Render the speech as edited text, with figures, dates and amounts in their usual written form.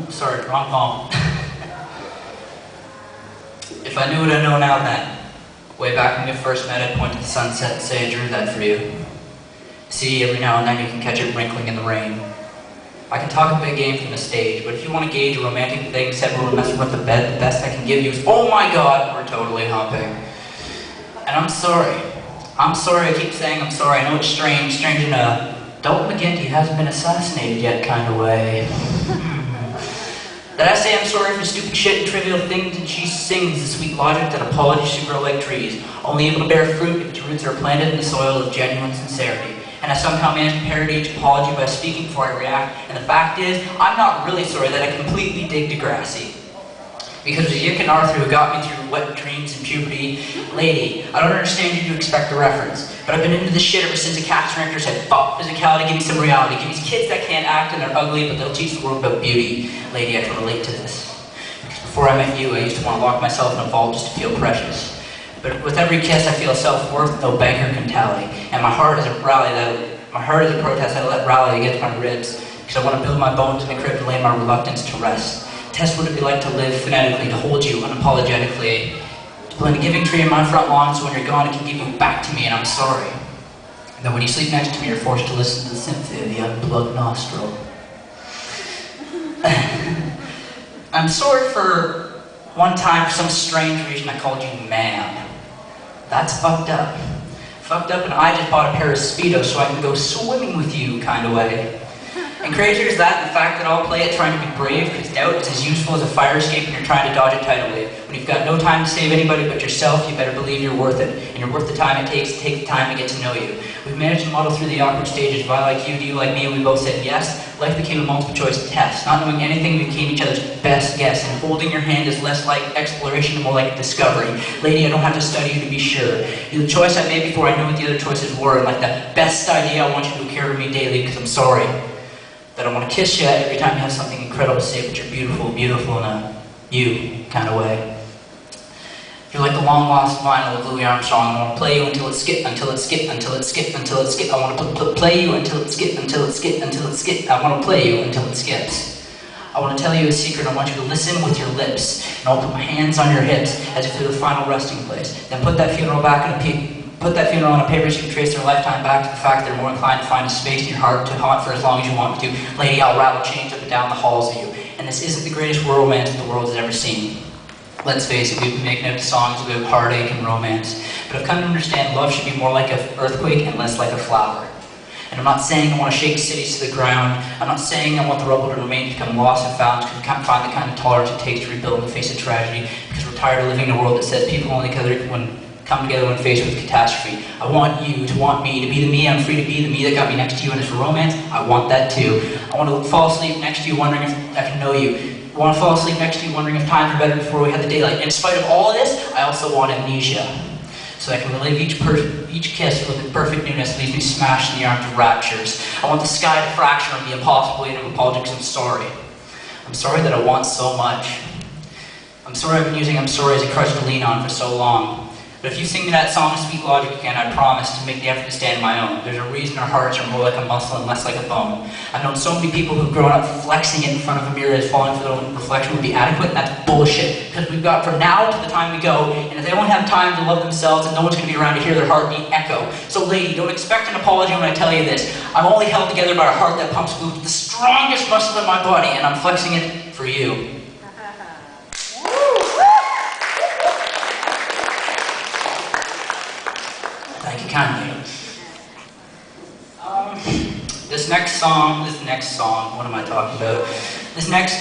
Sorry, wrong poem. If I knew what I know now then, way back when we first met, I'd point to the sunset and say I drew that for you. See, every now and then you can catch it wrinkling in the rain. I can talk a big game from the stage, but if you want to gauge a romantic thing, said we're messing with the bed, the best I can give you is, oh my god, we're totally humping. And I'm sorry. I'm sorry, I keep saying I'm sorry. I know it's strange in a Dalton McGinty hasn't been assassinated yet kind of way. That I say I'm sorry for stupid shit and trivial things, and she sings the sweet logic that apologies should grow like trees, only able to bear fruit if its roots are planted in the soil of genuine sincerity. And I somehow managed to parody each apology by speaking before I react, and the fact is, I'm not really sorry that I completely dig Degrassi. Because it was Yick and Arthur who got me through wet dreams and puberty. Lady, I don't understand you to expect a reference, but I've been into this shit ever since a cast director said, fuck physicality, give me some reality. Give me these kids that can't act and they're ugly, but they'll teach the world about beauty. Lady, I can relate to this. Because before I met you, I used to want to lock myself in a vault just to feel precious. But with every kiss, I feel self-worth no banker can tally. And my heart is a protest I let rally against my ribs, because I want to build my bones in the crypt and lay my reluctance to rest. Test what it'd be like to live phonetically, to hold you unapologetically, to plant a giving tree in my front lawn so when you're gone it can give you back to me, and I'm sorry. And that when you sleep next to me, you're forced to listen to the symphony of the unplugged nostril. I'm sorry for one time, for some strange reason, I called you ma'am. That's fucked up. Fucked up, and I just bought a pair of Speedos so I can go swimming with you, kind of way. And crazier is that, the fact that I'll play it trying to be brave, because doubt is as useful as a fire escape when you're trying to dodge a tidal wave. When you've got no time to save anybody but yourself, you better believe you're worth it, and you're worth the time it takes to take the time to get to know you. We've managed to muddle through the awkward stages of I like you, do you like me, and we both said yes. Life became a multiple choice test. Not knowing anything became each other's best guess, and holding your hand is less like exploration and more like discovery. Lady, I don't have to study you to be sure. You're the choice I made before I knew what the other choices were, and like the best idea, I want you to care of me daily, because I'm sorry that I want to kiss you every time you have something incredible to say, but you're beautiful, beautiful in a you kind of way. You're like the long-lost vinyl of Louis Armstrong. I want to play you until it skip, until it skip, until it skip, until it skip. I want to play you until it skip, until it skip, until it skip. I want to play you until it skips. I want to tell you a secret. I want you to listen with your lips, and I'll put my hands on your hips as if they're the final resting place. Then put that funeral on a paper so you can trace their lifetime back to the fact they're more inclined to find a space in your heart to haunt for as long as you want me to. Lady, I'll rattle chains up and down the halls of you. And this isn't the greatest romance the world has ever seen. Let's face it, we've been making up songs about heartache and romance. But I've come to understand love should be more like an earthquake and less like a flower. And I'm not saying I want to shake cities to the ground. I'm not saying I want the rubble to remain to become lost and found, because we can't find the kind of tolerance it takes to rebuild in the face of tragedy, because we're tired of living in a world that says people only come together when faced with catastrophe. I want you to want me, to be the me I'm free to be, the me that got me next to you, and as for romance, I want that too. I want to fall asleep next to you wondering if I can know you. I want to fall asleep next to you wondering if times were better before we had the daylight. And in spite of all of this, I also want amnesia. So I can relive each kiss with the perfect newness leaves me smashed in the arms of raptures. I want the sky to fracture and the impossible weight of apology because I'm sorry. I'm sorry that I want so much. I'm sorry I've been using I'm sorry as a crutch to lean on for so long. But if you sing me that song of sweet logic again, I promise to make the effort to stand my own. There's a reason our hearts are more like a muscle and less like a bone. I've known so many people who've grown up flexing it in front of a mirror as falling for their own reflection would be adequate, and that's bullshit. Because we've got from now to the time we go, and if they don't have time to love themselves, then no one's going to be around to hear their heartbeat echo. So lady, don't expect an apology when I tell you this. I'm only held together by a heart that pumps fluid with the strongest muscle in my body, and I'm flexing it for you. Thank you kindly. This next song, what am I talking about? This next